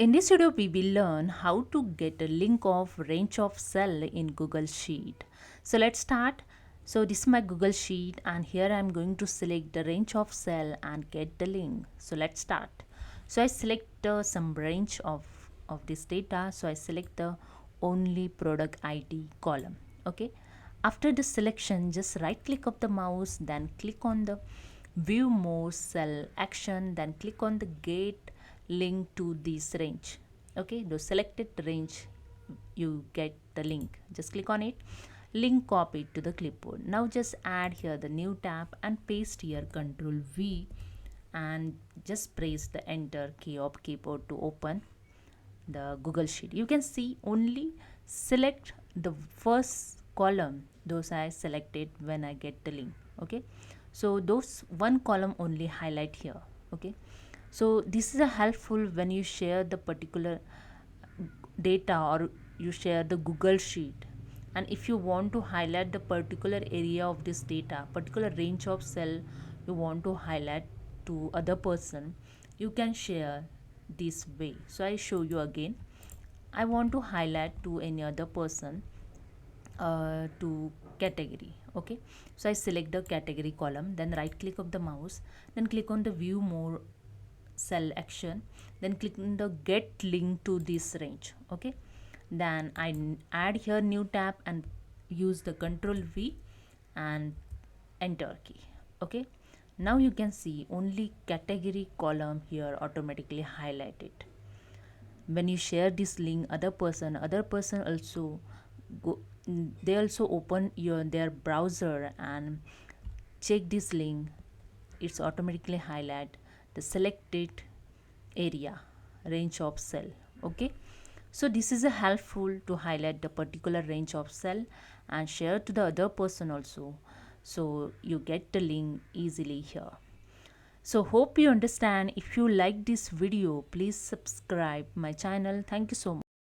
In this video, we will learn how to get a link of range of cell in Google Sheet. So let's start. So this is my Google Sheet and here I am going to select the range of cell and get the link. So let's start. So I select some range of this data. So I select the only product ID column. Okay. After the selection, just right click of the mouse, then click on the view more cell action, then click on the get link to this range. Okay, the selected range you get the link, just click on it, link copy to the clipboard. Now just add here the new tab and paste here Control V and just press the enter key of keyboard to open the Google Sheet. You can see only select the first column, those I selected when I get the link. Okay, so those one column only highlight here. Okay, so this is a helpful when you share the particular data or you share the Google Sheet, and if you want to highlight the particular area of this data, particular range of cell you want to highlight to other person, you can share this way. So I show you again. I want to highlight to any other person to category. Okay, so I select the category column, then right click of the mouse, then click on the view more cell action, then click on the get link to this range. Okay, then I add here new tab and use the Control V and enter key. Okay, now you can see only category column here automatically highlighted. When you share this link other person also go, they also open their browser and check this link, it's automatically highlight the selected area range of cell. Okay, so this is a helpful to highlight the particular range of cell and share to the other person also, so you get the link easily here. So hope you understand. If you like this video, please subscribe my channel. Thank you so much.